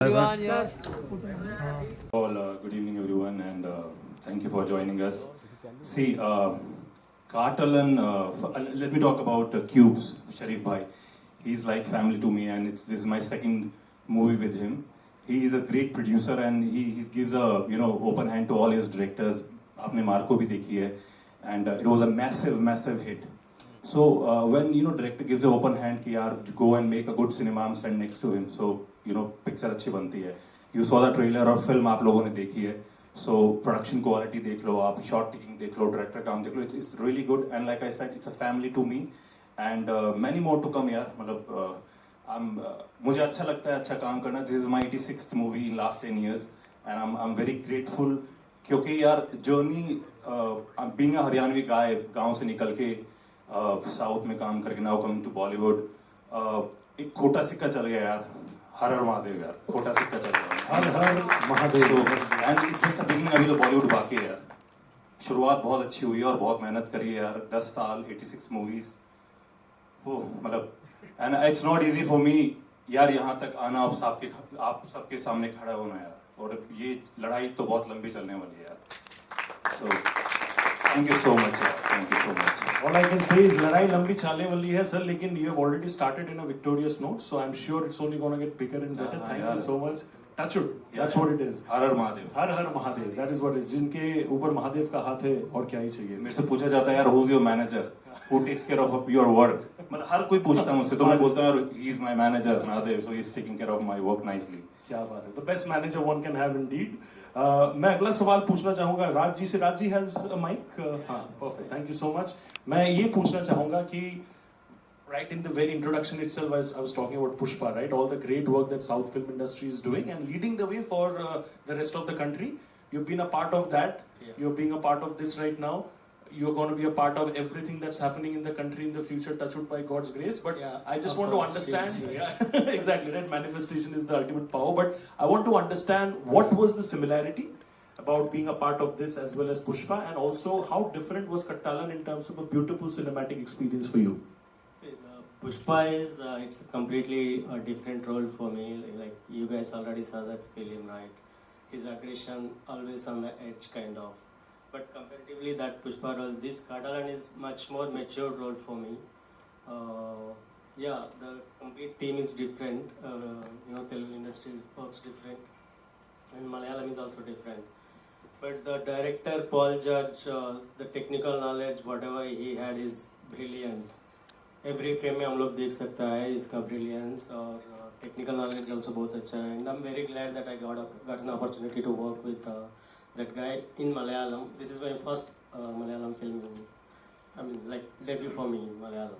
Everyone, yeah. All good evening, everyone, and thank you for joining us. See, Cartalan, let me talk about Cubes, Sharif Bhai. He's like family to me, and this is my second movie with him. He is a great producer, and he gives a open hand to all his directors. आपने Marco भी देखी है, and it was a massive hit. So when director gives an open hand कि यार go and make a good cinema, I'm stand next to him. So picture अच्छी बनती है. You saw the trailer और film आप लोगों ने देखी है. So production quality देख लो, आप shot taking देख लो, director काम देख लो. It's really good, and like I said, it's a family to me, and many more to come यार. मतलब मुझे अच्छा लगता है अच्छा काम करना. This is my 86th movie in last 10 years, and I'm very grateful क्योंकि यार journey being a Haryanvi guy गांव से निकल के साउथ में काम करके नाउ कमिंग टू बॉलीवुड एक खोटा सिक्का चल गया यार. हर हर महादेव यार, खोटा सिक्का चल गया. Har Har Mahadev. And it's just a beginning. अभी तो बॉलीवुड बाकी है यार. शुरुआत बहुत अच्छी हुई है और बहुत मेहनत करी है यार. 10 साल 86 मूवीज हो मतलब. And it's not easy for me यार यहाँ तक आना, आप सबके सामने खड़ा होना यार. और ये लड़ाई तो बहुत लंबी चलने वाली है यार. So thank you so much यार. Thank you so much. All I can say is लड़ाई लंबी चलने वाली है सर, लेकिन you have already started in a victorious note, so I'm sure it's only going to get bigger and better. Thank you so much. Touch wood. That's what it is. Her Har Mahadev. Her Har Mahadev. That is what it is. जिनके ऊपर महादेव का हाथ है और क्या ही चाहिए. मेरे से पूछा जाता है यार who's your manager, who takes care of your work. मतलब हर कोई पूछता है मुझसे, तो मैं बोलता हूँ यार he is my manager Mahadev, so he is taking care of my work nicely. क्या बात है. The best manager one can have indeed. मैं अगला सवाल पूछना चाहूंगा राज जी से. Raj ji has a mic. हाँ, perfect. Thank you so much. मैं ये पूछना चाहूंगा कि right in the very introduction itself, as I was talking about Pushpa, right, all the great work that South film industry is doing and leading the way for the rest of the country. You've been a part of that. Yeah. You're being a part of this right now. You're going to be a part of everything that's happening in the country in the future, touch wood by God's grace. But yeah, I just want to understand. Yeah, exactly, right? Manifestation is the ultimate power. But I want to understand what was the similarity about being a part of this as well as Pushpa, and also how different was Kattalan in terms of a beautiful cinematic experience for you? See, Pushpa is it's a completely different role for me. Like you guys already saw that film, right? His aggression always on the edge, kind of. But comparatively, that Pushpa role, this Kattalan is much more mature role for me. Yeah, the complete team is different. Telugu industry works different, and Malayalam is also different. But the director Paul Judge, the technical knowledge, whatever he had, is brilliant. Every frame में हम लोग देख सकता है इसका brilliance, और technical knowledge also बहुत अच्छा है. And I'm very glad that I got an opportunity to work with that guy in Malayalam. This is my first Malayalam film. Like debut for me in Malayalam.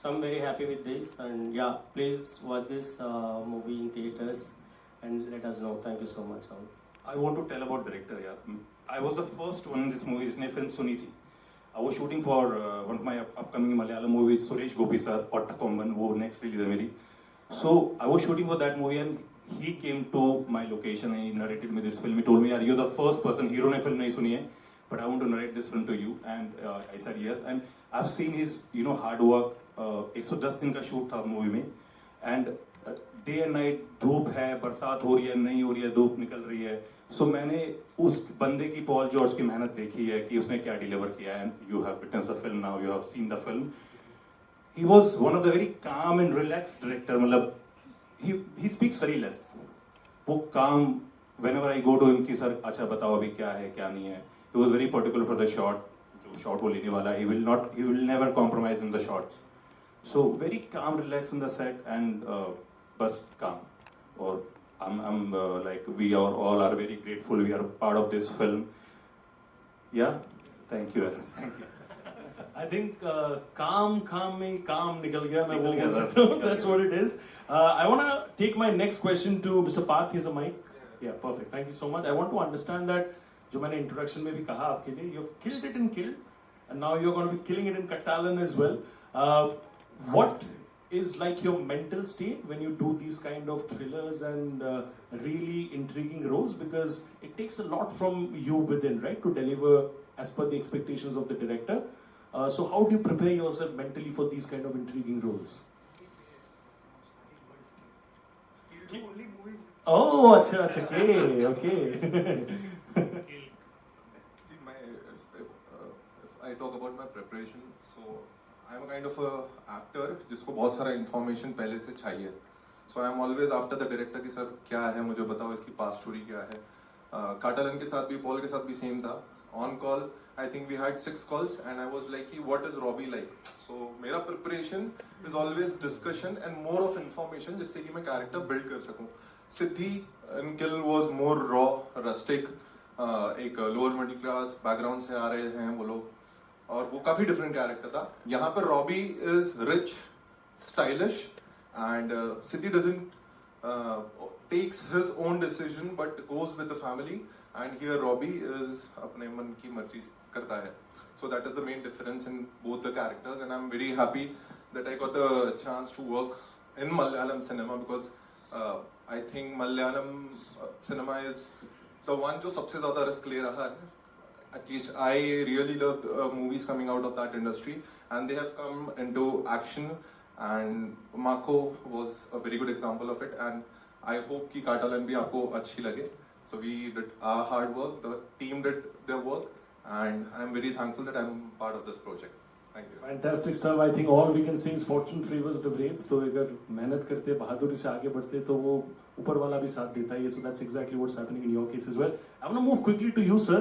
So I'm very happy with this, and yeah, please watch this movie in theaters and let us know. Thank you so much. I want to tell about director यार. I was the first one in this movie जिसने film सुनी थी. I was shooting for one of my upcoming Malayalam movies, Suresh Gopi sir, Ottakomban, वो next release है मेरी. So I was shooting for that movie, and he came to my location and he narrated me this film. He told me, "यार, you're the first person. Hero ने film नहीं सुनी है, but I want to narrate this film to you." And I said yes. And I've seen his hard work. 110 दिन का shoot था movie में, and day and night. धूप है, बरसात हो रही है, नहीं हो रही है, धूप निकल रही है. सो मैंने उस बंदे की, पॉल जॉर्ज की मेहनत देखी है कि उसने क्या डिलीवर किया है. And you have witnessed the film now, you have seen the film. He was one of the very calm and relaxed director. मतलब ही स्पीक्स वेरी लेस. वो calm, whenever I go to him कि sir अच्छा बताओ अभी क्या है क्या नहीं है. He was very particular for the shot. जो शॉट वो लेने वाला है, he will never compromise in the shots. So very calm, relax in the set, and बस काम. और I'm like we are all are very grateful we are part of this film. Yeah, thank you. Thank you. I think काम में काम निकल गया. मैं वो बोल सकता हूँ. That's what it is. I want to take my next question to Mr. Parth. He has a mic. Yeah, perfect. Thank you so much. I want to understand that जो मैंने introduction में भी कहा आपके लिए, you've killed it in Kill, and now you're going to be killing it in Kattalan as well. What is like your mental state when you do these kind of thrillers and really intriguing roles, because it takes a lot from you within, right, to deliver as per the expectations of the director. So how do you prepare yourself mentally for these kind of intriguing roles? Only movies Oh, अच्छा अच्छा के okay. See, if I talk about my preparation, so I'm a kind of a actor जिसको बहुत सारा information पहले से चाहिए. So I'm always after the director कि सर क्या है मुझे बताओ इसकी past story क्या है. काटालन के साथ भी पॉल के साथ भी same था. On call, I think we had 6 calls and I was like what is Robbie like? So मेरा preparation is always discussion and more of information जिससे कि मैं character build कर सकूं. सिद्धि in Kill was more raw, rustic. एक lower middle class background से आ रहे हैं वो लोग और वो काफी डिफरेंट कैरेक्टर था. यहाँ पर Robbie is rich, stylish and Siddhi doesn't takes his own decision but goes with the family and here Robbie is अपने मन की मर्जी करता है. So that is the main difference in both the characters and I'm very happy that I got the chance to work in Malayalam cinema because I think Malayalam cinema is the one जो सबसे ज़्यादा risk ले रहा है. At least I really love movies coming out of that industry and they have come into action and Mako was a very good example of it and I hope कि काटालन भी आपको अच्छी लगे. So we did our hard work, the team did their work and I'm very thankful that I'm part of this project. Thank you. Fantastic stuff. I think all we can say is fortune favors the brave. तो अगर मेहनत करते बहादुरी से आगे बढ़ते तो वो ऊपर वाला भी साथ देता है. So that's exactly what's happening in your case as well. I want to move quickly to you, sir.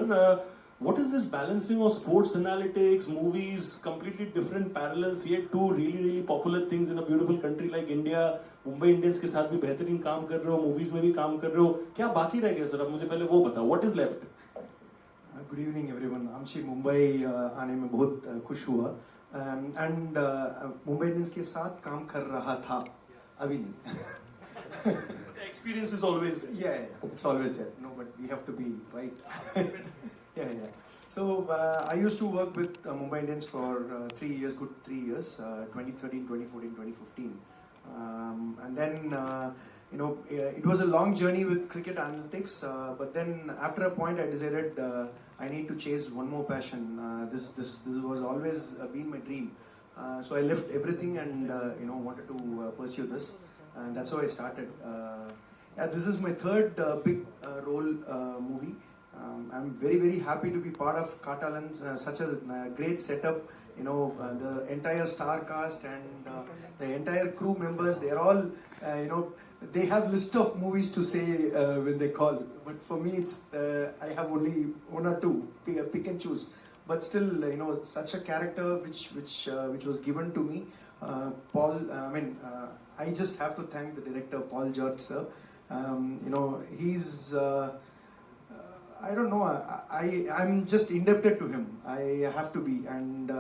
What is this balancing of sports analytics, movies, completely different parallels, yet two really popular things in a beautiful country like India. Mumbai Indians के साथ भी बेहतरीन काम कर रहे हो, movies में भी काम कर रहे हो. क्या बाकी रह गया सर? अब मुझे पहले वो बताओ. What is left? Good evening everyone. आमशी मुंबई आने में बहुत खुश हुआ एंड मुंबई इंडियंस के साथ काम कर रहा था, अभी नहीं. The experience is always there. Yeah, it's always there. No, but we have to be right. yeah. So I used to work with Mumbai Indians for 3 years, good 3 years, 2013, 2014, 2015. And then it was a long journey with cricket analytics, but then after a point I decided I need to chase one more passion. This was always been my dream. So I left everything and wanted to pursue this, and that's how I started. This is my third big role movie. I'm very happy to be part of Kaatalan, such a great setup. The entire star cast and the entire crew members, they're all they have list of movies to say when they call, but for me it's I have only one or two, pick and choose, but still such a character which was given to me. Paul, I just have to thank the director Paul George sir. He's I don't know, I'm just indebted to him. I have to be. And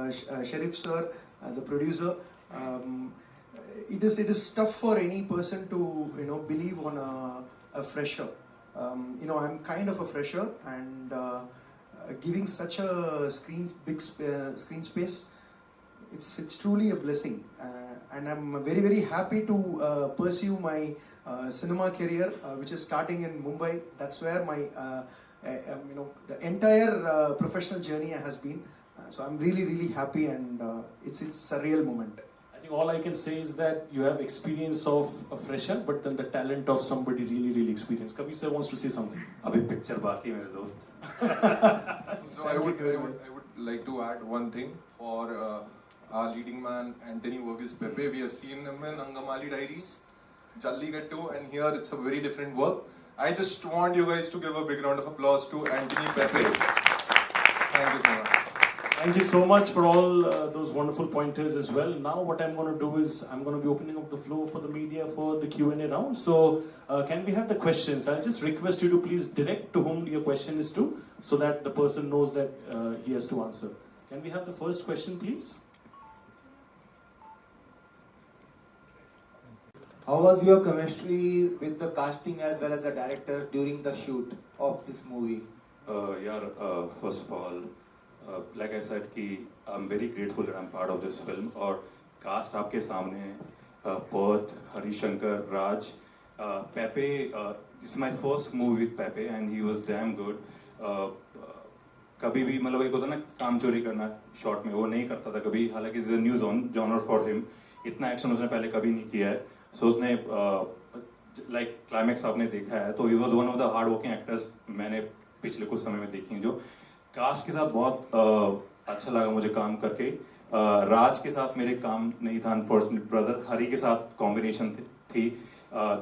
Sharif sir, the producer, it is tough for any person to believe on a fresher. I'm kind of a fresher and giving such a big screen space, it's truly a blessing. And I'm very happy to pursue my cinema career, which is starting in Mumbai. That's where my the entire professional journey has been. So I'm really happy and it's a real moment. I think all I can say is that you have experience of a fresher, but then the talent of somebody really experienced. Kabir sir wants to say something. अभी picture बाकी है मेरे दोस्त. So I would like to add one thing for our leading man Anthony Verghese Pepe. We have seen him in Angamali Diaries, Jallikattu, and here it's a very different work. I just want you guys to give a big round of applause to Anthony Pepe. Thank you so much. Thank you so much for all those wonderful pointers as well. Now what I'm going to do is I'm going to be opening up the floor for the media for the Q&A round. So can we have the questions? I'll just request you to please direct to whom your question is to, so that the person knows that he has to answer. Can we have the first question, please? How was your chemistry with the casting as well as the director during the shoot of this movie? First of all, like I said, I'm very grateful that I'm part of this film. और cast आपके सामने है. Perth, Harishankar, Raj, Pepe. This is my first movie with Pepe, and he was damn good. कभी भी मतलब एक होता ना काम चोरी करना शॉट में, वो नहीं करता था कभी. हालांकि is a new genre for him. इतना एक्शन उसने पहले कभी नहीं किया है. सो उसने लाइक क्लाइमैक्स आपने देखा है, तो he was one of the hard working actors मैंने पिछले कुछ समय में देखी हैं। जो कास्ट के साथ बहुत अच्छा लगा मुझे काम करके। राज के साथ मेरे काम नहीं था अनफॉर्चुनेट, ब्रदर हरी के साथ कॉम्बिनेशन थी,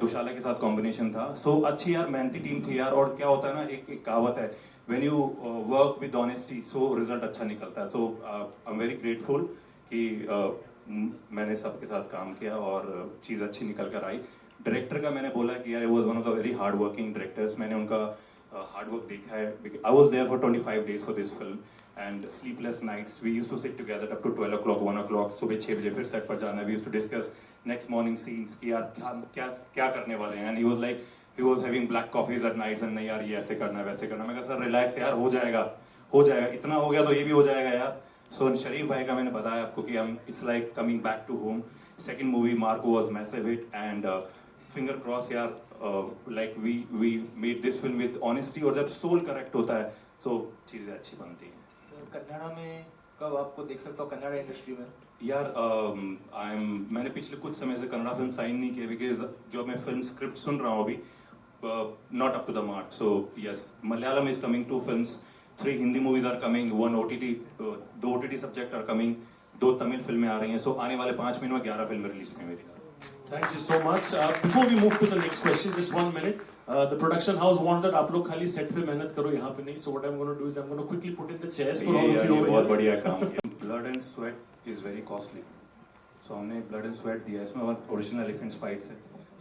दुशाला के साथ कॉम्बिनेशन था। सो अच्छी यार मेहनती टीम थी यार। और क्या होता है ना, एक कहावत है, when you work with honesty so result अच्छा निकलता है। So I am very grateful कि मैंने सबके साथ काम किया और चीज़ अच्छी निकल कर आई। डायरेक्टर का मैंने बोला कि यार वो one of the very hard working directors, मैंने उनका हार्ड वर्क देखा है। I was there for 25 days for this film and sleepless nights, we used to sit together up to 12 o'clock 1 o'clock, सुबह 6 बजे फिर सेट पर जाना। We used to discuss next morning scenes कि यार क्या करने वाले हैं। And he was like, he was having black coffees at nights and नहीं यार ये ऐसे करना है वैसे करना। मैं कहा सर रिलैक्स यार, हो जाएगा इतना हो गया तो ये भी हो जाएगा यार। सो शरीफ भाई का मैंने बताया आपको कि it's like coming back to home. Second movie Marco was massive hit and finger cross यार, like we made this film with honesty, और जब सोल करेक्ट होता है तो चीजें अच्छी बनती हैं। सर कन्नड़ा में कब आपको देख सकता हूँ कन्नड़ा इंडस्ट्री में? यार मैंने पिछले कुछ समय से कन्नड़ा फिल्म साइन नहीं किया, बिकॉज जो मैं फिल्म स्क्रिप्ट सुन रहा हूँ अभी not up to the mark. So yes, Malayalam is coming 2 films, 3 Hindi movies are coming, 1 OTT, 2 OTT subject are coming, 2 Tamil फिल्में आ रही हैं। सो आने वाले 5 महीनों में 11 फिल्में रिलीज में मेरी। Thank you so much. Before we move to the next question, just 1 minute. The production house wants that आप लोग खाली set पे मेहनत करो, यहाँ पे नहीं. So what I'm going to do is I'm going to quickly put in the chairs for all of you over बहुत here. बढ़िया काम किया। Blood and sweat is very costly, so हमने ब्लड एंड स्वेट दिया। इसमें original elephants fights है,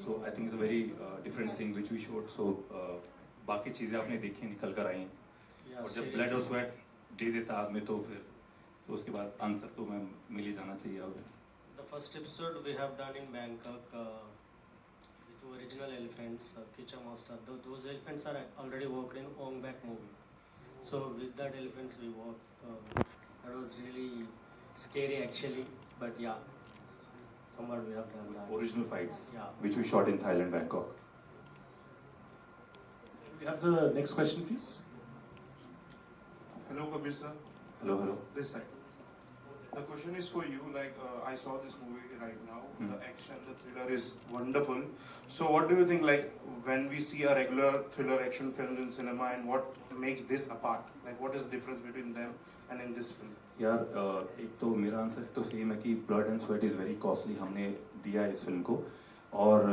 so I think it's a very different thing which we showed. So बाकी चीजें आपने देखी निकल कर आई हैं, और जब ब्लड और स्वेट दे देता आदमी तो फिर तो उसके बाद आंसर तो मैं मिल ही जाना चाहिए। अब The first episode we have done in Bangkok with original elephants, Kicha Master. Those elephants are already worked in Ong Bak movie. So with that elephants we worked. That was really scary actually, but yeah, somewhat we have done that. Original fights Yeah. which we shot in Thailand, Bangkok. We have the next question, please. Hello, Kabir sir. Hello. This side. The question is for you. Like I saw this movie right now. The action, the thriller is wonderful. So, what do you think? Like when we see a regular thriller action film in cinema, and what makes this apart? Like what is the difference between them and in this film? यार एक तो मेरा answer तो same है कि blood and sweat is very costly हमने दिया है इस फिल्म को। और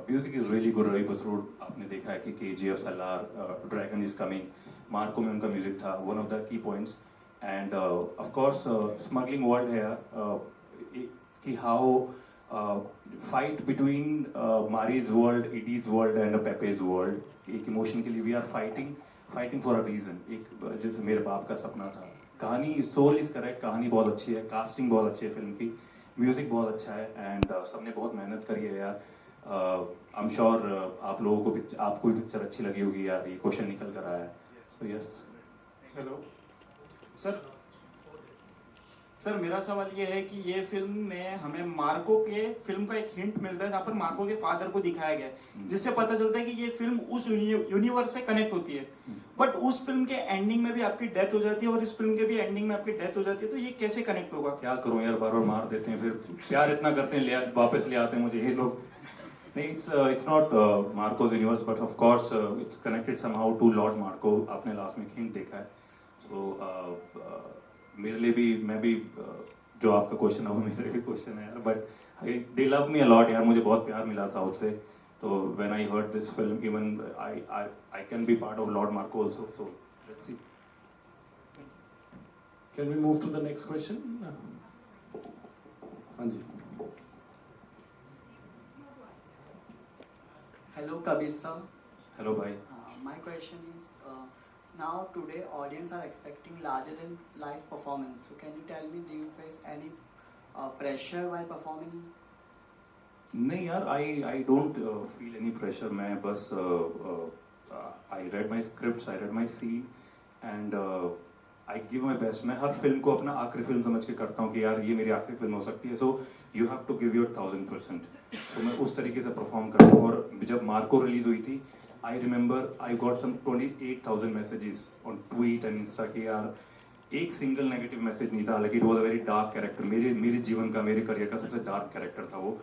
music is really good. Ravi Basrur आपने देखा है कि KGF, Salaar, Dragon is coming, Marco में उनका म्यूजिक था, one of the key points. End of course smuggling world है यार, कि हाउ फाइट बिटवीन मारीज वर्ल्ड, एडीज वर्ल्ड एंड पेपेज वर्ल्ड, एक इमोशन के लिए we are fighting for a reason. एक जैसे मेरे बाप का सपना था। कहानी सोल इज करेक्ट, कहानी बहुत अच्छी है, कास्टिंग बहुत अच्छी है फिल्म की, म्यूजिक बहुत अच्छा है, एंड सबने बहुत मेहनत करी है यार। आई एम श्योर आप लोगों को आपको भी पिक्चर अच्छी लगी होगी यार, ये क्वेश्चन निकल कर आया है। So yes. Hello. सर मेरा सवाल ये है कि ये फिल्म में हमें मार्को के फिल्म का एक हिंट मिलता है जहाँ पर मार्को के फादर को दिखाया गया है, जिससे पता चलता है कि ये फिल्म उस यूनिवर्स से कनेक्ट होती है। बट उस फिल्म के एंडिंग में भी आपकी डेथ हो जाती है और इस फिल्म के भी एंडिंग में आपकी डेथ हो जाती है, तो ये कैसे कनेक्ट होगा? क्या करूं यार, बार बार मार देते हैं, फिर प्यार इतना करते हैं, वापस ले आते हैं मुझे ये लोग। नहीं, it's not Marco's universe, but of course it's connected somehow to lord Marco. आपने लास्ट में हिंट देखा है। सो मेरे लिए भी, मैं भी जो आपका क्वेश्चन है वो मेरे भी क्वेश्चन है यार, but they love me a lot यार, मुझे बहुत प्यार मिला साउथ से। तो when I heard this film, even I can be part of Lord Marco also, so let's see. Can we move to the next question? हाँ जी। Hello, Kabir sir. Hello भाई। My question is, now today audience are expecting larger than life performance. So can you tell me, do you face any pressure while performing? नहीं यार, I don't feel any pressure. मैं बस I read my script, I read my scene and I give my best. मैं हर film को अपना आखिरी film समझ के करता हूँ कि यार ये मेरी आखिरी फिल्म हो सकती है, so you have to give your 1000%। तो मैं उस तरीके से परफॉर्म करता हूँ। और जब मार्को रिलीज हुई थी, I remember I got some 28,000 messages on tweet and insta के यार एक सिंगल नेगेटिव मैसेज नहीं था। हालांकि it was a very dark character, मेरे जीवन का, मेरे करियर का सबसे डार्क कैरेक्टर था वो।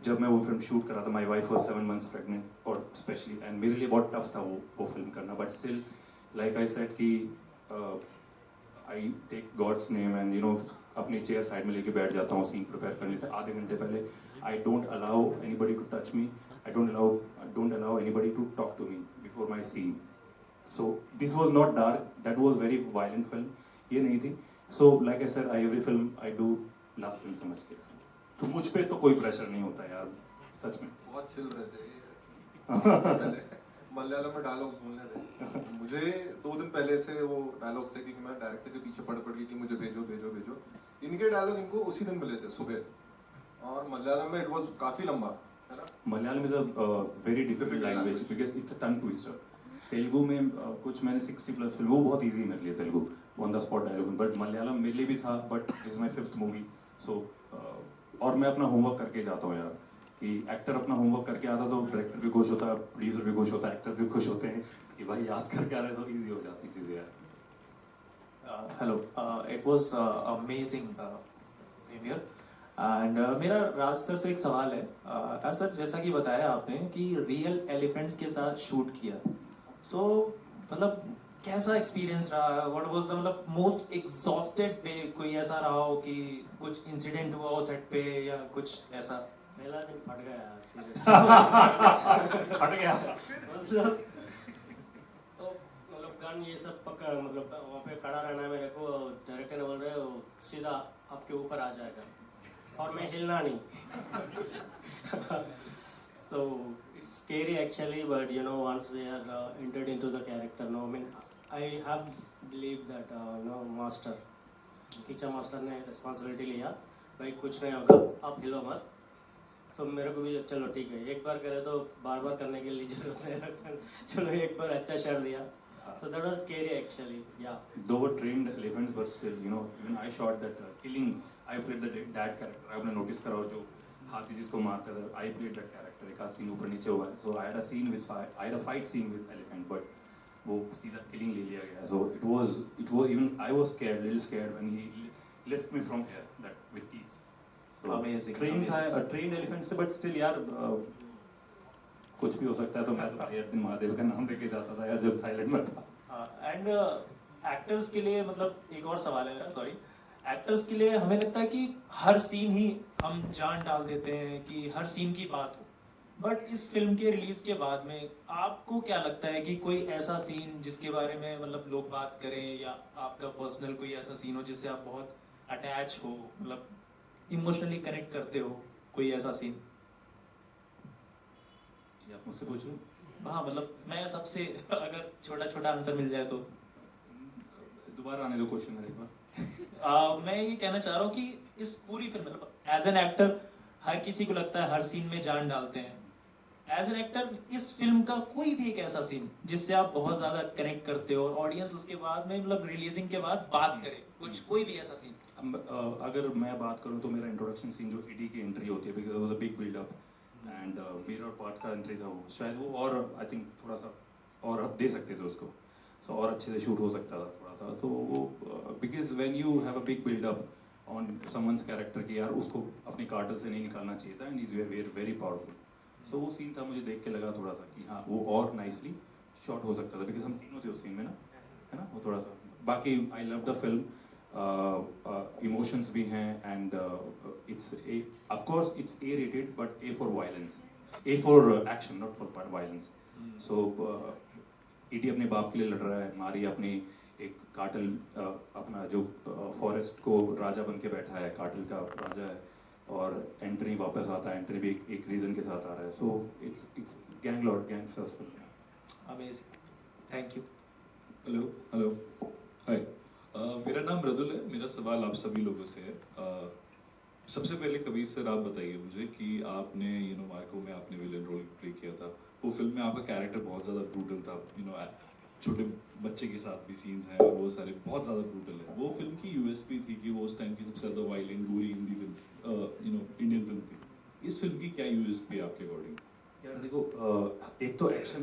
जब मैं वो फिल्म शूट कर रहा था, my wife was 7 months pregnant, और स्पेशली एंड मेरे लिए बहुत टफ था वो फिल्म करना, but still like I said कि I take God's name and अपनी चेयर साइड में लेके बैठ जाता हूँ सीन प्रिपेयर करने से आधे घंटे पहले. I don't allow anybody to touch me, I don't allow anybody to talk to me before my scene. So this was not dark, that was very violent film, ये नहीं थी. So like I said, every film I do last film समझ के. तो मुझ पे तो कोई प्रेशर नहीं होता यार, सच में. बहुत चिल रहते हैं. मलयालम में डायलॉग्स बोलने थे मुझे 2 दिन पहले से, वो डायलॉग्स थे क्योंकि मैं डायरेक्टर के पीछे पड़ के कि मुझे भेजो भेजो भेजो. इनके डायलॉग इनको उसी दिन मिले थे सुबह, और मलयालम में इट वाज काफी लंबा, है ना. Malayalam is a very difficult language because it's a tongue twister. Telugu में कुछ मैंने 60+ फिल्म, वो बहुत इजी मेरे लिए Telugu on the spot dialogue, but Malayalam मेरे लिए भी था. But this is my 5th movie. So और मैं अपना होमवर्क करके जाता हूँ यार, कि एक्टर अपना होमवर्क करके आता तो डायरेक्टर भी खुश होता है, प्रोड्यूसर भी खुश होता है, एक्टर भी खुश होते हैं कि भाई याद करके आ रहे तो इजी हो जाती चीज़ें यार. Hello, it was amazing premiere. And मेरा राज सर से एक सवाल है. राज सर, जैसा कि बताया आपने कि रियल एलिफेंट्स के साथ शूट किया, सो मतलब कैसा एक्सपीरियंस रहा? व्हाट वाज द मतलब मोस्ट एग्जॉस्टेड डे? कोई ऐसा रहा हो कि कुछ इंसिडेंट हुआ हो सेट पे या कुछ ऐसा? पहला दिन फट गया यार, सीरियसली. फट गया मतलब तो गन ये सब पकड़, मतलब वहाँ पे खड़ा रहना है मेरे को. डायरेक्टर ने बोल रहे हो सीधा आपके ऊपर आ जाएगा और मैं हिलना नहीं. So it's scary actually, but once we are entered into the character, no, I mean, I have believed that master, teacher master ने रिस्पॉन्सिबिलिटी लिया, भाई कुछ नहीं होगा, आप हिलो मत. तो मेरे को भी चलो ठीक है, एक बार करे तो बार बार करने के लिए जरूरत नहीं लगता. चलो एक बार अच्छा शॉट दिया. So that was scary actually, yeah. Though were trained elephants, but still, even I shot that killing. I played the dad character. आपने notice करा हो जो हाथी जिसको मारता था. I played that character. एक आध scene ऊपर नीचे हुआ है. So I had a scene with I had a fight scene with elephant, but वो सीधा killing ले लिया गया. So it was even I was scared, little scared when he left me from here, that with teeth. So Amazing. Trained था, trained elephant से, but still यार कुछ भी हो सकता है. तो मैं तो हर दिन महादेव का नाम लेके जाता था यार जब थाईलैंड में था. एंड एक्टर्स के लिए मतलब एक और सवाल है मेरा, सॉरी. एक्टर्स के लिए हमें लगता है कि हर सीन ही हम जान डाल देते हैं, कि हर सीन की बात हो. बट इस फिल्म के रिलीज के बाद में आपको क्या लगता है कि कोई ऐसा सीन जिसके बारे में मतलब लोग बात करें, या आपका पर्सनल कोई ऐसा सीन हो जिससे आप बहुत अटैच हो, मतलब इमोशनली कनेक्ट करते हो, कोई ऐसा सीन? ये आप मुझसे पूछ रहे हो? हाँ, मतलब मैं सबसे अगर छोटा छोटा आंसर मिल जाए तो. दोबारा आने दो क्वेश्चन मेरे एक बार. मैं ये कहना चाह रहा हूँ कि इस पूरी फिल्म में एज एन एक्टर हर किसी को लगता है हर सीन में जान डालते हैं. एज एन एक्टर इस फिल्म का कोई भी एक ऐसा सीन जिससे आप बहुत ज्यादा कनेक्ट करते हो और ऑडियंस उसके बाद में मतलब रिलीजिंग के बाद बात करे, कुछ कोई भी ऐसा सीन? अगर मैं बात करूँ तो मेरा इंट्रोडक्शन सीन जो ईडी की एंट्री होती है, because was a big buildup and मेरा और पार्ट का एंट्री था, वो शायद वो और आई थिंक थोड़ा सा और दे सकते थे उसको, सो और अच्छे से शूट हो सकता था थोड़ा सा. तो वो because when you have a big buildup on someone's character की, यार उसको अपनी कार्टल से नहीं निकालना चाहिए था, एंड इज वेरी पावरफुल. सो वो सीन था, मुझे देख के लगा थोड़ा सा कि हाँ वो और नाइसली शॉट हो सकता था, बिकॉज हम तीनों थे उस सीन में ना, है ना. वो थोड़ा सा बाकी I love the film. Emotions भी हैं and it's of course it's A rated but A for violence, A for action, not for violence. So ED अपने बाप के लिए लड़ रहा है, मारी अपनी एक कार्टल अपना जो फॉरेस्ट को राजा बन के बैठा है, कार्टल का राजा है, और एंट्री वापस आता है, एंट्री भी एक रीजन के साथ आ रहा है. So it's gang Lord gang successful. Amazing, thank you. Hello hi, मेरा नाम मृदुल है. मेरा सवाल आप सभी लोगों से है. सबसे पहले कबीर सर आप बताइए मुझे कि आपने मार्को में आपने विलेन रोल प्ले किया था. वो फिल्म में आपका कैरेक्टर बहुत ज़्यादा ब्रूटल था. छोटे बच्चे के साथ भी सीन्स हैं और वो सारे बहुत ज़्यादा ब्रूटल है. वो फिल्म की यूएसपी थी कि वो उस टाइम की सबसे ज़्यादा वायलेंट गोरी हिंदी फिल्म इंडियन फिल्म थी. इस फिल्म की क्या यूएसपी है आपके अकॉर्डिंग? यार देखो, एक तो एक्शन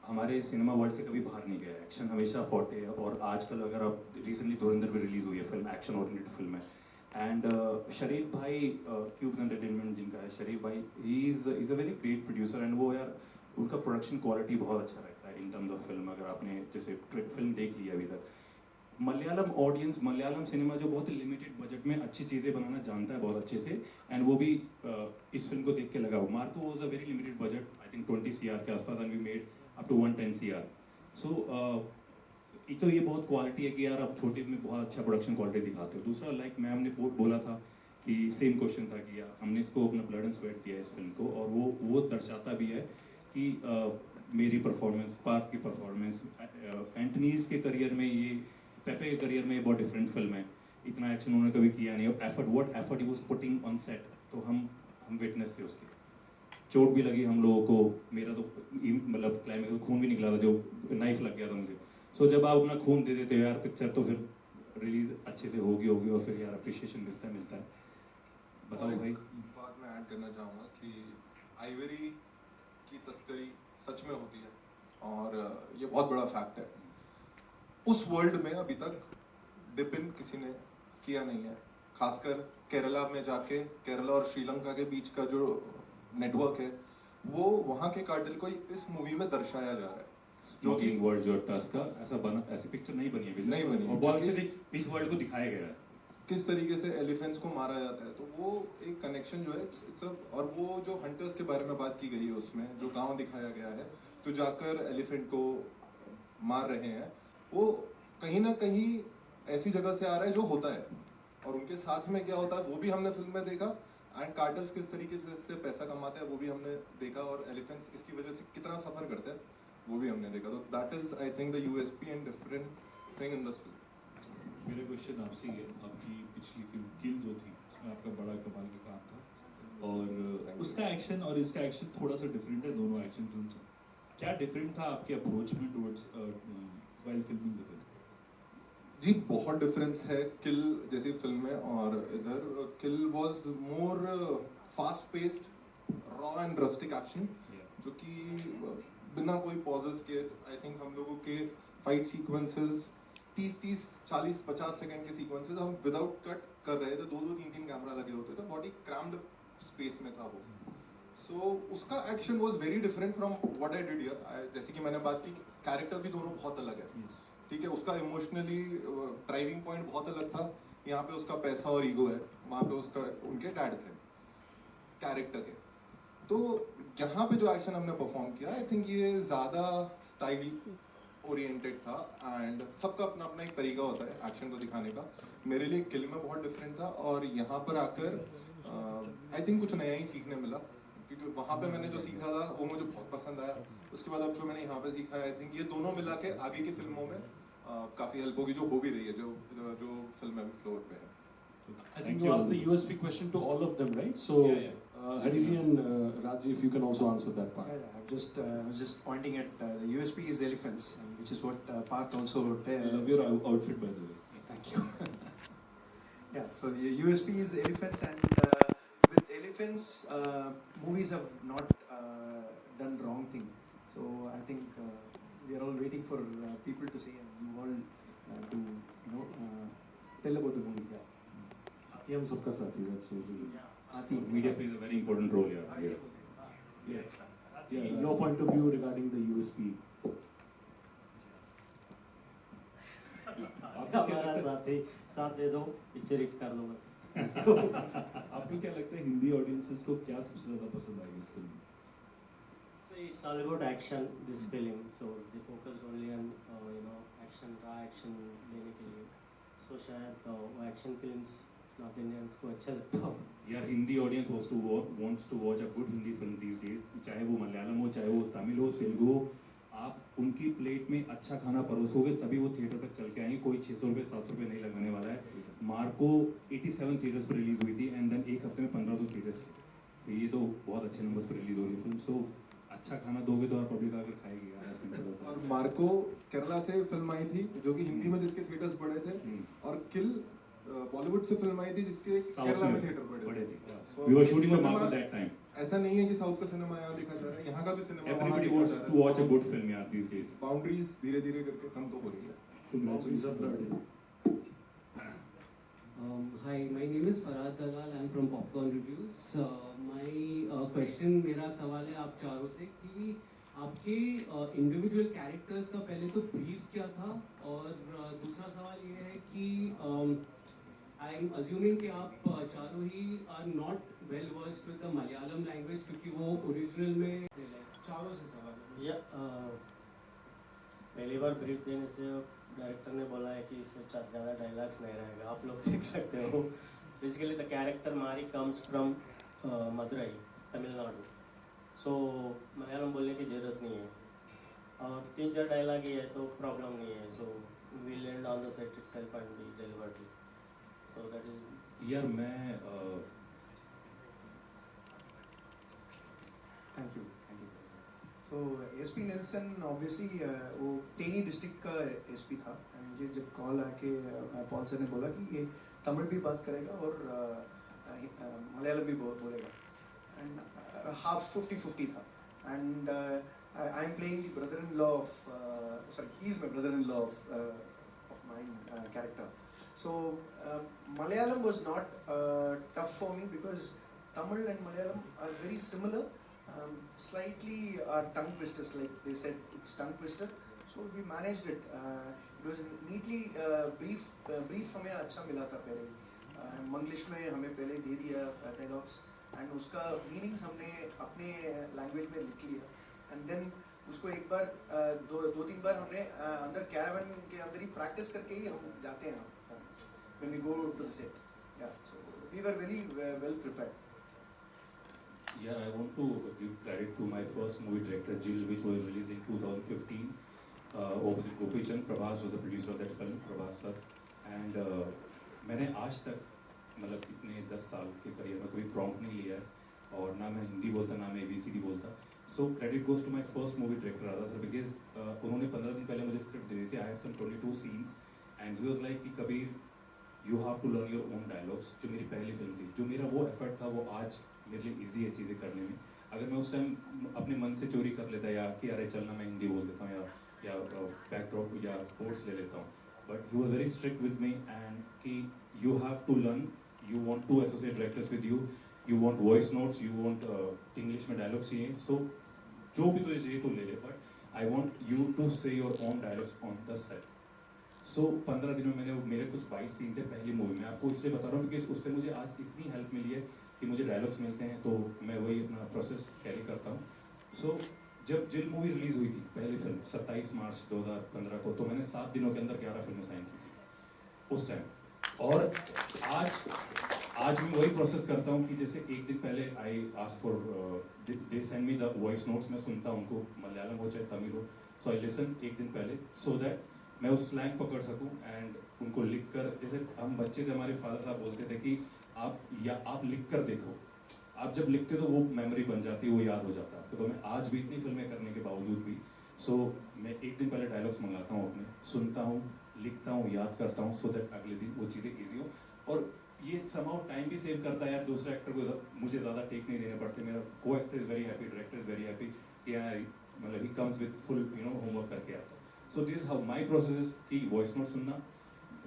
हमारे सिनेमा वर्ल्ड से कभी बाहर नहीं गया. एक्शन हमेशा फॉर्टे है, और आजकल अगर आप रिसेंटली धुरंधर भी रिलीज हुई है फिल्म, एक्शन ओरिएंटेड फिल्म है, एंड शरीफ भाई क्यूब्स एंटरटेनमेंट जिनका है, शरीफ भाई he is a very great producer and वो यार उनका प्रोडक्शन क्वालिटी बहुत अच्छा रहता है इन टर्म्स ऑफ फिल्म। अगर आपने जैसे फिल्म देख ली है अभी तक, मलयालम ऑडियंस, मलयालम सिनेमा जो बहुत ही लिमिटेड बजट में अच्छी चीज़ें बनाना जानता है बहुत अच्छे से, एंड वो भी इस फिल्म को देख के लगा। Marco was a very limited budget, I think 20 CR के आसपास, and we made up to 110 CR। So एक तो ये बहुत क्वालिटी है कि यार आप छोटे में बहुत अच्छा प्रोडक्शन क्वालिटी दिखाते हो। दूसरा लाइक मैम ने बोला था कि सेम क्वेश्चन था कि यार हमने इसको अपना ब्लड एंड स्वेट दिया है इस फिल्म को, और वो दर्शाता भी है कि मेरी परफॉर्मेंस, पार्थ की परफॉर्मेंस, एंटनीज के करियर में ये, पेपे के करियर में ये बहुत डिफरेंट फिल्म है। इतना एक्शन उन्होंने कभी किया नहीं, effort, what effort he was putting on set, तो हम विटनेस थे उसके। चोट भी लगी हम लोगों को, मेरा तो मतलब क्लाइमेक्स में खून भी निकला था, जो नाइफ लग गया था मुझे। सो जब आप अपना खून दे देते हो यार पिक्चर, तो फिर रिलीज अच्छे से होगी और फिर यार अप्रिशिएशन मिलता है। बताओ भाई। बात मैं ऐड करना चाहूँगा कि आइवरी की तस्करी सच में होती है, और ये बहुत बड़ा फैक्ट है। उस वर्ल्ड में अभी तक डिपिन किसी ने किया नहीं है, खासकर केरला में जाके, केरला और श्रीलंका के बीच का जो नेटवर्क है, वो वहाँ के कार्टेल को इस मूवी में दर्शाया जा रहा है। स्मोकिंग वर्ल्ड जो टास्क का ऐसा बना, ऐसी पिक्चर नहीं बनी है, नहीं बनी, और बहुत अच्छे से इस वर्ल्ड को दिखाया गया है किस तरीके से एलिफेंट्स को मारा जाता है। तो वो एक कनेक्शन जो है इट्स और वो जो हंटर्स के बारे में बात की गई है उसमें, जो गांव दिखाया गया है तो जाकर एलिफेंट को मार रहे हैं, वो कहीं ना कहीं ऐसी जगह से आ रहा है जो होता है, और उनके साथ में क्या होता है वो भी हमने फिल्म में देखा, एंड कार्टल्स किस तरीके से इससे पैसा कमाते हैं वो भी हमने देखा, और एलिफेंट्स इसकी वजह से कितना सफर करते हैं वो भी हमने देखा। तो that is I think the USP and different thing in this film. मेरा क्वेश्चन आपसे ही है, आपकी पिछली फिल्म किल जो थी उसमें आपका बड़ा कमाल का काम था, और उसका एक्शन और इसका एक्शन थोड़ा सा डिफरेंट है दोनों एक्शन फिल्म से। क्या डिफरेंट था आपके अप्रोच में towards while filming the film? जी बहुत डिफरेंस है किल जैसी फिल्म में और इधर। Kill was more fast paced, raw and rustic action, जो कि बिना कोई पॉजेस के, आई थिंक हम लोगों के फाइट सीक्वेंसेस 30, 40, 50 सेकंड के सीक्वेंसेस हम विदाउट कट कर रहे थे, 2, 3 कैमरा लगे होते थे, बॉडी क्रैम्ड स्पेस में था वो। सो उसका action was very different from what I did here. जैसे कि मैंने बात की, कैरेक्टर भी दोनों बहुत अलग है, ठीक है, उसका इमोशनली ड्राइविंग पॉइंट बहुत अलग था, यहाँ पे उसका पैसा और ईगो है, वहाँ पे उसका उनके डैड थे कैरेक्टर के। तो यहाँ पे जो एक्शन हमने परफॉर्म किया, आई थिंक ये ज़्यादा स्टाइल ओरिएंटेड था, एंड सबका अपना अपना एक तरीका होता है एक्शन को दिखाने का। मेरे लिए किल में बहुत डिफरेंट था, और यहाँ पर आकर आई थिंक कुछ नया ही सीखने मिला, क्योंकि वहाँ पे मैंने जो सीखा था वो मुझे बहुत पसंद आया। उसके बाद अब जो मैंने यहाँ पे सीखा है, आई थिंक ये दोनों मिला के आगे की फिल्मों में काफ़ी हेल्प होगी, जो हो भी रही है, जो फिल्म अभी फ्लोर पे है। I think you asked the USP question to all of them, right? So, Hariji and Raji, if you can also answer that part. I was just pointing at the USP is elephants, which is what Parth also I love your outfit, by the way. Thank you. Yeah, so the USP is elephants, and with elephants, movies have not done wrong thing. So I think we are all waiting for people to say, and you all to tell about the movie. Yeah. Hathi hum sabka sathi hai, absolutely. Hathi, Media plays a very important role here. Your point of view regarding the USP. हमारा साथ दे दो, picture hit कर दो बस। आपको क्या लगता है हिंदी ऑडियंसेस को क्या सबसे ज्यादा पसंद आएगी इस फिल्म में? So it's all about action, this film. So they focused only on action, raw action लेने के लिए। So शायद वो action films नॉर्थ इंडियंस को अच्छा लगता हो। यार Hindi audience wants to watch a good Hindi film these days, चाहे वो मलयालम हो, चाहे वो तमिल हो, तेलुगु हो। आप उनकी प्लेट में अच्छा खाना परोसोगे तभी वो थिएटर तक चल के आएंगे। कोई 600 रुपये 700 रुपये नहीं लगाने वाला है। मार्को 87 थिएटर्स पर रिलीज हुई थी, एंड देन एक हफ्ते में 1500 थिएटर्स। तो ये तो बहुत अच्छे नंबर पर रिलीज हो रही है फिल्म। सो अच्छा खाना दोगे तो आप पब्लिक आकर खाएगी यार, ऐसा सिंपल होता है। और मार्को केरला से फिल्म आई थी जो कि हिंदी में जिसके थिएटर्स बड़े थे, और किल बॉलीवुड से फिल्म आई थी जिसके केरला में थिएटर बड़े थे। We were shooting for Marco that time. ऐसा नहीं है कि साउथ का सिनेमा यहाँ देखा जा रहा है, यहाँ का भी सिनेमा वहाँ Everybody देखा wants जा रहा to watch a good film यार these days. बाउंड्रीज धीरे धीरे करके कम तो हो रही है। Congratulations, brother. Hi, my name is Farhad Dalal. I'm from Popcorn Reviews. My question, मेरा सवाल है आप चारों से कि आपके इंडिविजुअल कैरेक्टर्स का पहले तो ब्रीफ क्या था, और दूसरा सवाल ये है कि आई एम अज्यूमिंग कि आप चारों ही are not well versed with the Malayalam language, क्योंकि वो ओरिजिनल में चारों से सवाल है। या पहली बार ब्रीफ देने से डायरेक्टर ने बोला है कि इसमें ज़्यादा डायलॉग्स नहीं रहेगा, आप लोग देख सकते हो। बेसिकली द कैरेक्टर मारी कम्स फ्रॉम मदुरई, तमिलनाडु, सो मलयालम बोलने की ज़रूरत नहीं है, और 3-4 डायलॉग ही है तो प्रॉब्लम नहीं है। So we learn on the set itself and we delivered it, so that is. यार मैं थैंक यू। तो एसपी नेल्सन ऑब्वियसली वो टेनी डिस्ट्रिक्ट का एसपी था, एंड मुझे जब कॉल आके पॉल सर ने बोला कि ये तमिल भी बात करेगा और मलयालम भी बोलेगा, एंड हाफ 50-50 था, and I am playing the brother in law of he is my brother in law of mine character. So Malayalam was not tough for me because Tamil and Malayalam are very similar. Slightly tongue twisters, like they said, it's tongue twister. So we managed it. It was neatly brief हमें अच्छा मिला था पहले. मंगलिश में हमें पहले दे दिया dialogues, and उसका मीनिंग्स हमने अपने लैंग्वेज में लिख लिया, एंड देन उसको एक बार 2-3 बार हमने अंदर कैरावन के अंदर ही प्रैक्टिस करके ही हम जाते हैं when we go to the set. Yeah, so we were very well prepared. Yeah, I want to give credit to my first movie director, Jill, which was released in 2015. Opposite Gopi Chand, Prabhas was the producer of that film, Prabhas sir. And मैंने आज तक मतलब इतने 10 साल के career में कभी prompt नहीं लिया है, और ना मैं हिंदी बोलता ना मैं ABCD बोलता. So credit goes to my first movie director, Radha sir, because उन्होंने 15 दिन पहले मुझे स्क्रिप्ट दे दी थी. I had some 22 scenes, and he was like कि Kabir you have to learn your own dialogues. जो मेरी पहली फिल्म थी, जो मेरा वो एफर्ट था, वो आज मेरे लिए ईजी है चीज़ें करने में. अगर मैं उस टाइम अपने मन से चोरी कर लेता, या कि अरे चलना मैं हिंदी बोल देता हूँ, या बैकड्रॉप या कोर्स ले लेता हूँ, but he was very strict with me, and कि you have to learn, you want to associate directors with you want voice notes, you want English में डायलॉग चाहिए, सो जो भी तुझे चाहिए तो ले ले, but I want you to say your own dialogues on the set. So 15 दिनों में मैंने मेरे कुछ 22 सीन थे पहली मूवी में. आपको इसलिए बता रहा हूँ क्योंकि उससे मुझे आज इतनी हेल्प मिली है कि मुझे डायलॉग्स मिलते हैं, तो मैं वही अपना प्रोसेस कैरी करता हूँ. सो जब जिल मूवी रिलीज हुई थी पहली फिल्म 27 मार्च 2015 को, तो मैंने 7 दिनों के अंदर 11 फिल्में साइन की थी उस टाइम. और आज मैं वही प्रोसेस करता हूँ कि जैसे एक दिन पहले I ask for they send me the voice notes, मैं सुनता हूँ उनको, मलयालम हो चाहे तमिल हो, सो आई लिसन एक दिन पहले, सो दैट मैं उस स्लैंग पकड़ सकूं, एंड उनको लिख कर, जैसे हम बच्चे थे, हमारे फादर साहब बोलते थे कि आप लिख कर देखो, आप जब लिखते तो वो मेमोरी बन जाती है, वो याद हो जाता है. तो मैं आज भी इतनी फिल्में करने के बावजूद भी मैं एक दिन पहले डायलॉग्स मंगाता हूँ अपने, सुनता हूँ, लिखता हूँ, याद करता हूँ, सो दैट अगले दिन वो चीज़ें ईजी हो. और ये समहाउ टाइम भी सेव करता है यार. दूसरे एक्टर को मुझे ज़्यादा टेक नहीं देने पड़ते. मेरा को actor is very happy, director is very happy कि यार मतलब he comes with full homework करके आता. So this how my process is कि वॉइस नोट सुनना,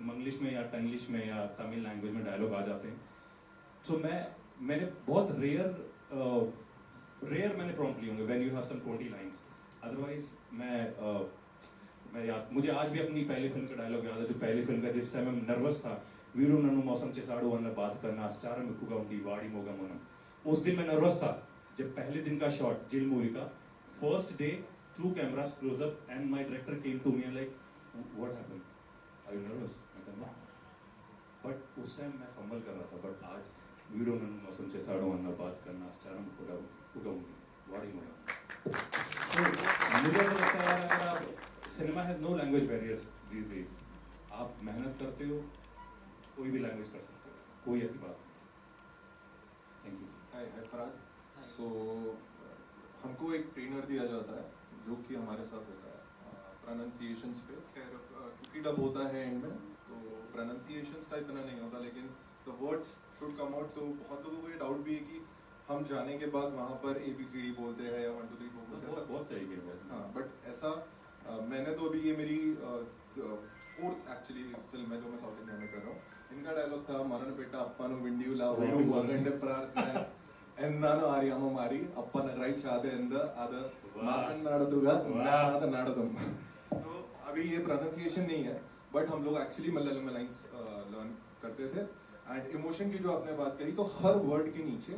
मंगलिश में या टंग्लिश में या तमिल लैंग्वेज में डायलॉग आ जाते हैं. सो मैंने बहुत रेयर मैंने प्रॉम्प्ट लिए होंगे when you have some 20 lines. Otherwise मैं याद, मुझे आज भी अपनी पहली फिल्म का डायलॉग याद है, जो पहली फिल्म का, जिस टाइम मैं नर्वस था. वीरू नन्नू मौसम चेसाड़ू वन्न बात करना चार मिक्कुगा उंडी वाड़ी मोगा मनम. उस दिन मैं नर्वस था जब पहले दिन का शॉट जिल मूवी का, first day, 2 cameras close up, and my director came to me and like, what happened? Are you nervous? I said no. But उस टाइम मैं फंबल कर रहा था. बट आज वीडियो में मौसम से साड़ों वरना बात करना चारों पुगाऊंगी वाड़ी में. मुझे तो लगता है अगर आप cinema has no language barriers these days. आप मेहनत करते हो, कोई भी लैंग्वेज कर सकते हो, कोई ऐसी बात नहीं. Thank you. Hi Faraz. So हमको एक ट्रेनर दिया जाता है जो कि हमारे साथ होता है प्रोनाउंसिएशंस पे. खैर क्योंकि डब होता है एंड में, तो प्रोनाउंसिएशंस का इतना नहीं होता, लेकिन the words should come out. तो बहुत लोगों को ये डाउट भी है कि हम जाने के बाद वहाँ पर ABCD बोलते हैं या 1 2 3 4 बोलते हैं. बहुत तरीके हैं. हाँ, बट ऐसा मैंने तो अभी ये मेरी 4th एक्चुअली फिल्म है जो मैं साउथ इंडिया में कर रहा हूँ. इन इनका डायलॉग था मरण बेटा अप्पा नु विंडी लाओ वगंडे प्रार्थना എന്നാണ് അറിയാമോ മാറി അപ്പൻ റൈറ്റ് ഷാദ എന്ത് അത് നാടൻ നടത്തുക നാടൻ നടത്തും तो अभी ये प्रोनाउंसिएशन नहीं है बट हम लोग एक्चुअली मलयालम में लाइंस लर्न करते थे एंड इमोशन की जो आपने बात कही तो हर वर्ड के नीचे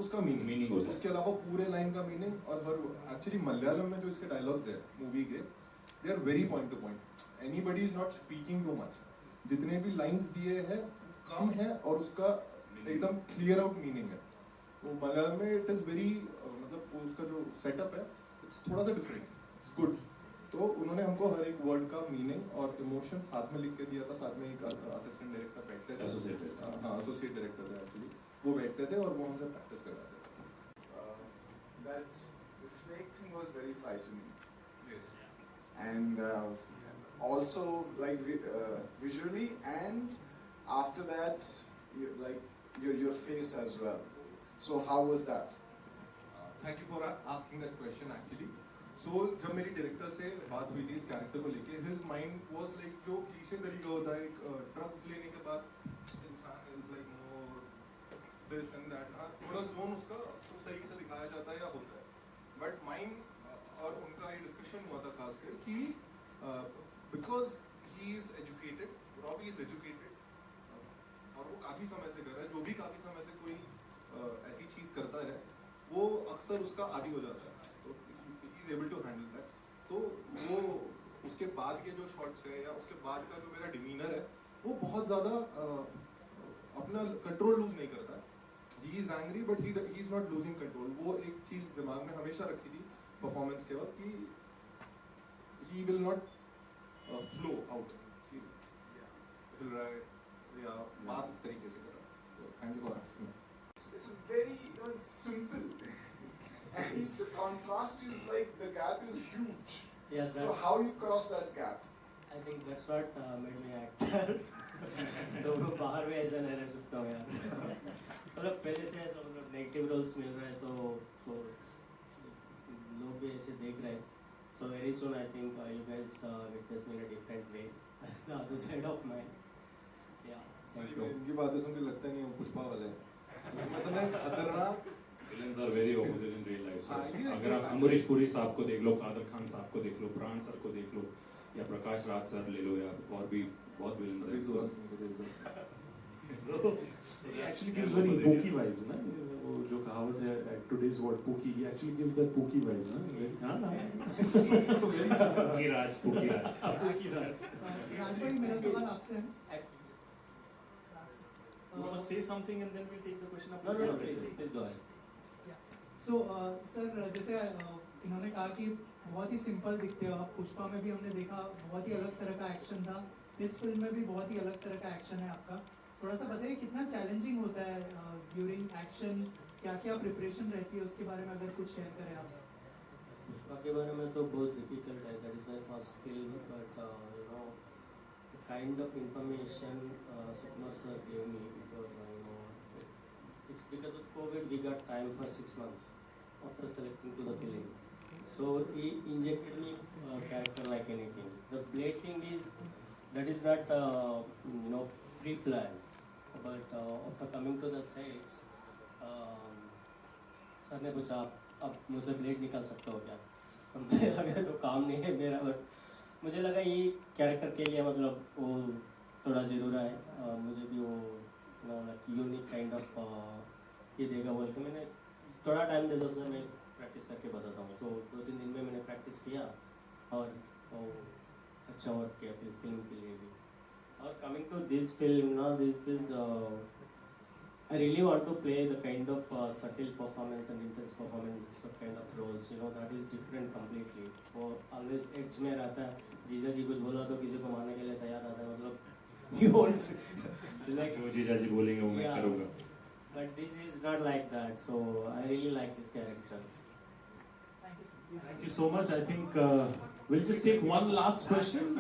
उसका मीनिंग होता है, उसके अलावा पूरे लाइन का मीनिंग और हर एक्चुअली मलयालम में जो इसके डायलॉग्स है मूवी के they are very point to point, anybody is not speaking too much, जितने भी लाइंस दिए हैं कम है और उसका एकदम क्लियर आउट मीनिंग है। तो मलयालम में इट इज वेरी मतलब उसका जो सेटअप है इट्स थोड़ा सा डिफरेंट, इट्स गुड। तो उन्होंने हमको हर एक वर्ड का मीनिंग और इमोशन साथ में लिख के दिया था, साथ में एक असिस्टेंट डायरेक्टर बैठते थे, एसोसिएट डायरेक्टर थे एक्चुअली, वो बैठते थे और वो हमसे प्रैक्टिस करवाते थे। That the snake thing was very frightening. Yes. And also like visually, and after that like your face as well. So how was that? Thank you for asking that question actually. So जब मेरी director से बात हुई थी इस character को लेके, his mind was like जो क्लीशे तरीका होता है ड्रग्स लेने के बाद इंसान is like more this and that, थोड़ा जोन उसका उस तरीके से दिखाया जाता है या होता है, बट माइंड और उनका ये डिस्कशन हुआ था खासकर कि because he is educated, Robbie is educated और वो काफी समय से कर रहा है, जो भी काफी समय से कोई ऐसी चीज करता है वो अक्सर उसका आदी हो जाता है, तो he is able to handle that. तो वो उसके बाद के जो शॉट्स है या उसके बाद का जो मेरा डिमीनर है वो बहुत ज्यादा अपना कंट्रोल लूज नहीं करता है, he is angry but he is not losing control. वो एक चीज दिमाग में हमेशा रखी थी परफॉर्मेंस के वक्त कि he will not flow out, हिल रहा है या बात इस तरीके से कर रहा है। Thank you for asking. It's very simple, and its contrast is like the gap is huge. Yeah, So how you cross that gap? I think that's what made me actor. तो मैं बाहर भी ऐसा नहीं रह सकता हूँ यार। मतलब पहले से तो मतलब नेगेटिव रोल्स मिल रहे हैं तो लोग भी ऐसे देख रहे हैं। So very soon I think you guys witness me in a different way, the other side of my yeah. सही में इनकी बातें सुन के लगता नहीं है पुष्पा वाले हैं। मतलब खतरनाक villains are very opposite in real life. हाँ, ये अगर आप अमरीश पुरी साहब को देख लो, कादर खान साहब को देख लो, प्राण सर को देख लो या प्रकाश राज सर ले लो या और भी बहुत villains हैं। He actually gives very pooky vibes, ना? वो जो कहावत है today's word pooky, he actually gives that pooky vibes, ना? हाँ Pooky Raj, Pooky Raj. Pooky Raj. राज भाई मेरा सवाल आपसे है। You want to say something and then we'll take the question up. No, please go ahead. So sir जैसे इन्होंने कहा कि बहुत ही सिंपल दिखते हो आप, पुष्पा में भी हमने देखा बहुत ही अलग तरह का एक्शन था, इस फिल्म में भी बहुत ही अलग तरह का एक्शन है आपका। थोड़ा सा बताइए कितना चैलेंजिंग होता है ड्यूरिंग एक्शन, क्या क्या प्रिपरेशन रहती है उसके बारे में अगर कुछ शेयर करें आप। पुष्पा के बारे में तो बहुत डिफिकल्ट है, that is my first film, but you know the kind of information Sukumar sir gave me because you know it's because of COVID we got time for 6 months after selecting to the film, so he injected me character like anything. The blade thing is that is not you know pre-planned, but after coming to the sets sir ने पूछा अब मुझसे blade निकाल सकते हो क्या, तो मुझे लगा तो काम नहीं है मेरा, बट मुझे लगा ये कैरेक्टर के लिए मतलब वो थोड़ा ज़रूर है, मुझे भी वो यूनिक काइंड ऑफ ये देगा बोल के मैंने थोड़ा टाइम दे दो सर, मैं प्रैक्टिस करके बताता हूँ। तो 2-3 दिन में मैंने प्रैक्टिस किया और अच्छा वर्क किया फिर फिल्म के लिए भी। और कमिंग टू दिस फिल्म ना, this is I really want to play the kind of subtle performance and intense performance of kind of roles, you know, that is different completely. वो always edge में रहता है, जीजा जी कुछ बोला तो किसी को मारने के लिए तैयार रहता है, मतलब he wants like जो जीजा जी बोलेंगे वो मैं करूँगा। But this is not like that, so I really like this character. Thank you so much. I think we'll just take one last question.